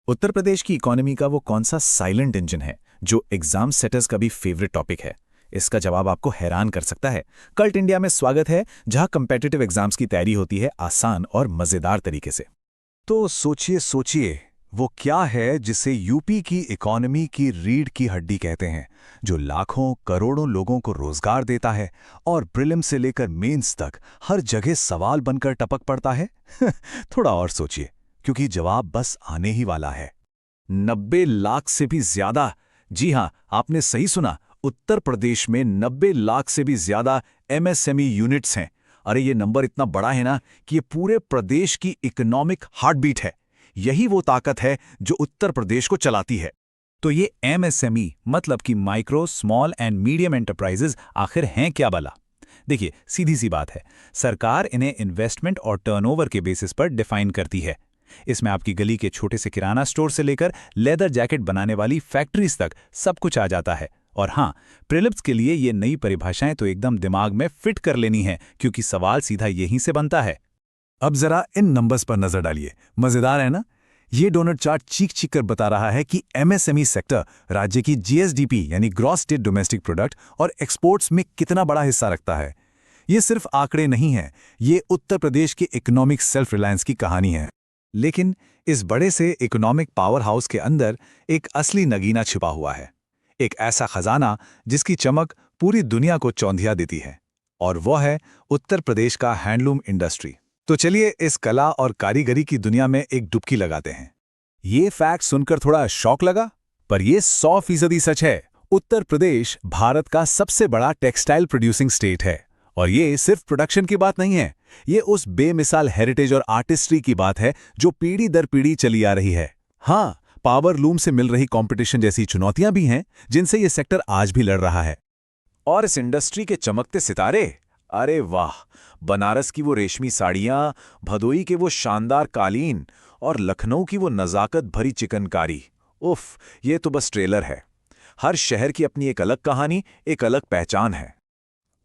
उत्तर प्रदेश की इकोनॉमी का वो कौन सा साइलेंट इंजन है जो एग्जाम सेटर्स का भी फेवरेट टॉपिक है? इसका जवाब आपको हैरान कर सकता है। कल्ट इंडिया में स्वागत है, जहां कम्पिटिटिव एग्जाम्स की तैयारी होती है आसान और मजेदार तरीके से। तो सोचिए सोचिए, वो क्या है जिसे यूपी की इकोनॉमी की रीढ़ की हड्डी कहते हैं, जो लाखों करोड़ों लोगों को रोजगार देता है और प्रीलिम से लेकर मेंस तक हर जगह सवाल बनकर टपक पड़ता है? थोड़ा और सोचिए, क्योंकि जवाब बस आने ही वाला है। 90 लाख से भी ज्यादा। जी हां, आपने सही सुना। उत्तर प्रदेश में 90 लाख से भी ज्यादा एमएसएमई यूनिट्स हैं। अरे ये नंबर इतना बड़ा है ना कि ये पूरे प्रदेश की इकोनॉमिक हार्टबीट है। यही वो ताकत है जो उत्तर प्रदेश को चलाती है। तो ये एमएसएमई मतलब कि micro, small and medium enterprises आखिर हैं क्या भला? देखिए, सीधी सी बात है, सरकार इन्हें इन्वेस्टमेंट और टर्नओवर के बेसिस पर डिफाइन करती है। इसमें आपकी गली के छोटे से किराना स्टोर से लेकर लेदर जैकेट बनाने वाली फैक्ट्रीज तक सब कुछ आ जाता है। और हाँ, प्रीलिम्स के लिए ये नई परिभाषाएं तो एकदम दिमाग में फिट कर लेनी है, क्योंकि सवाल सीधा यहीं से बनता है। अब जरा इन नंबर्स पर नजर डालिए। मजेदार है ना? ये डोनट चार्ट चीख चीख कर बता रहा है कि एमएसएमई सेक्टर राज्य की जीएसडीपी यानी ग्रॉस स्टेट डोमेस्टिक प्रोडक्ट और एक्सपोर्ट्स में कितना बड़ा हिस्सा रखता है। ये सिर्फ आंकड़े नहीं है, ये उत्तर प्रदेश के इकोनॉमिक सेल्फ रिलायंस की कहानी है। लेकिन इस बड़े से इकोनॉमिक पावर हाउस के अंदर एक असली नगीना छिपा हुआ है, एक ऐसा खजाना जिसकी चमक पूरी दुनिया को चौंधिया देती है, और वह है उत्तर प्रदेश का हैंडलूम इंडस्ट्री। तो चलिए इस कला और कारीगरी की दुनिया में एक डुबकी लगाते हैं। ये फैक्ट सुनकर थोड़ा शॉक लगा, पर यह 100% सच है। उत्तर प्रदेश भारत का सबसे बड़ा टेक्सटाइल प्रोड्यूसिंग स्टेट है, और ये सिर्फ प्रोडक्शन की बात नहीं है, ये उस बेमिसाल हेरिटेज और आर्टिस्ट्री की बात है जो पीढ़ी दर पीढ़ी चली आ रही है। हाँ, पावर लूम से मिल रही कंपटीशन जैसी चुनौतियां भी हैं जिनसे ये सेक्टर आज भी लड़ रहा है। और इस इंडस्ट्री के चमकते सितारे, अरे वाह, बनारस की वो रेशमी साड़ियां, भदोई के वो शानदार कालीन और लखनऊ की वो नजाकत भरी चिकनकारी। उफ, ये तो बस ट्रेलर है। हर शहर की अपनी एक अलग कहानी, एक अलग पहचान है।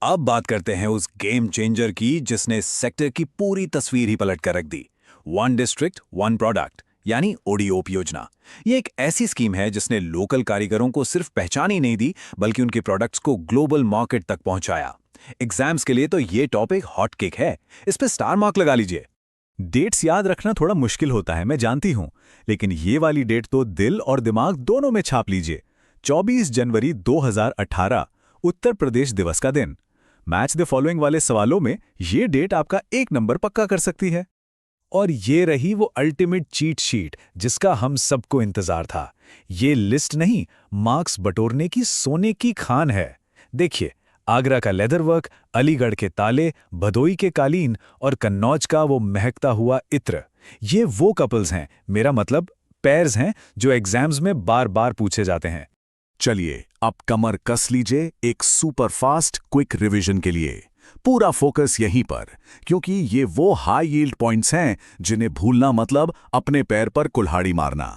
अब बात करते हैं उस गेम चेंजर की जिसने इस सेक्टर की पूरी तस्वीर ही पलट कर रख दी। वन डिस्ट्रिक्ट वन प्रोडक्ट यानी ओडीओपी योजना। ये एक ऐसी स्कीम है जिसने लोकल कारीगरों को सिर्फ पहचान ही नहीं दी, बल्कि उनके प्रोडक्ट्स को ग्लोबल मार्केट तक पहुंचाया। एग्जाम्स के लिए तो ये टॉपिक हॉट केक है, इस पे स्टार मार्क लगा लीजिए। डेट्स याद रखना थोड़ा मुश्किल होता है, मैं जानती हूं, लेकिन ये वाली डेट तो दिल और दिमाग दोनों में छाप लीजिए। 24 जनवरी 2018, उत्तर प्रदेश दिवस का दिन। मैच द फॉलोइंग वाले सवालों में ये डेट आपका एक नंबर पक्का कर सकती है। और ये रही वो अल्टीमेट चीट शीट जिसका हम सबको इंतजार था। ये लिस्ट नहीं, मार्क्स बटोरने की सोने की खान है। देखिए, आगरा का लेदर वर्क, अलीगढ़ के ताले, भदोई के कालीन और कन्नौज का वो महकता हुआ इत्र। ये वो कपल्स हैं, मेरा मतलब पेयर्स हैं, जो एग्जाम्स में बार बार पूछे जाते हैं। चलिए अब कमर कस लीजिए एक सुपरफास्ट क्विक रिवीजन के लिए। पूरा फोकस यहीं पर, क्योंकि ये वो हाई यील्ड पॉइंट्स हैं जिन्हें भूलना मतलब अपने पैर पर कुल्हाड़ी मारना।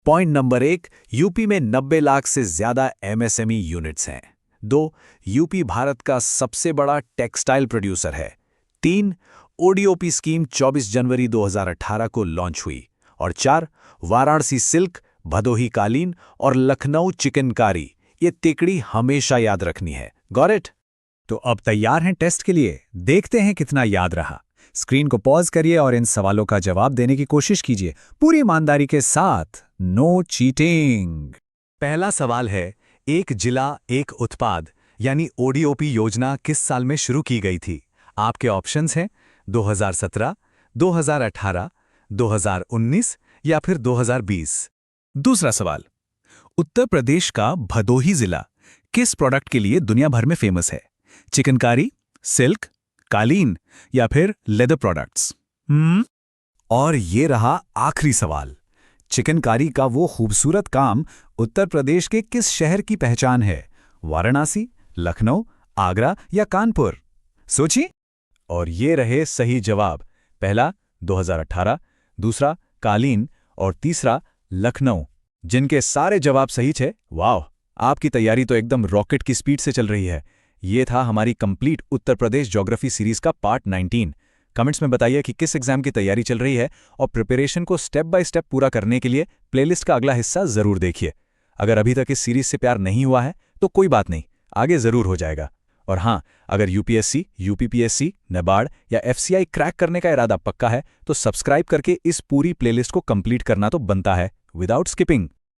पॉइंट नंबर 1, यूपी में 90 लाख से ज्यादा एमएसएमई यूनिट्स हैं। 2, यूपी भारत का सबसे बड़ा टेक्सटाइल प्रोड्यूसर है। 3, ओडीओपी स्कीम 24 जनवरी 2018 को लॉन्च हुई। और 4, वाराणसी सिल्क, भदोही कालीन और लखनऊ चिकनकारी। ये तिकड़ी हमेशा याद रखनी है। Got it? तो अब तैयार हैं टेस्ट के लिए? देखते हैं कितना याद रहा। स्क्रीन को पॉज करिए और इन सवालों का जवाब देने की कोशिश कीजिए, पूरी ईमानदारी के साथ, नो चीटिंग। पहला सवाल है, एक जिला एक उत्पाद यानी ओडीओपी योजना किस साल में शुरू की गई थी? आपके ऑप्शंस हैं 2017, 2018, 2019 या फिर 2020। दूसरा सवाल, उत्तर प्रदेश का भदोही जिला किस प्रोडक्ट के लिए दुनिया भर में फेमस है? चिकनकारी, सिल्क, कालीन या फिर लेदर प्रोडक्ट्स? और ये रहा आखिरी सवाल, चिकनकारी का वो खूबसूरत काम उत्तर प्रदेश के किस शहर की पहचान है? वाराणसी, लखनऊ, आगरा या कानपुर? सोचिए। और ये रहे सही जवाब। पहला 2018, दूसरा कालीन और तीसरा लखनऊ। जिनके सारे जवाब सही थे, वाह, आपकी तैयारी तो एकदम रॉकेट की स्पीड से चल रही है। ये था हमारी complete Uttar Pradesh geography series का पार्ट 19। कमेंट्स में बताइए कि किस एग्जाम की तैयारी चल रही है और प्रिपरेशन को स्टेप बाय स्टेप पूरा करने के लिए प्लेलिस्ट का अगला हिस्सा जरूर देखिए। अगर अभी तक इस सीरीज से प्यार नहीं हुआ है तो कोई बात नहीं, आगे जरूर हो जाएगा। और हाँ, अगर यूपीएससी, यूपीपीएससी, नेबार्ड या एफसीआई क्रैक करने का इरादा पक्का है तो सब्सक्राइब करके इस पूरी प्लेलिस्ट को कंप्लीट करना तो बनता है विदाउट स्किपिंग।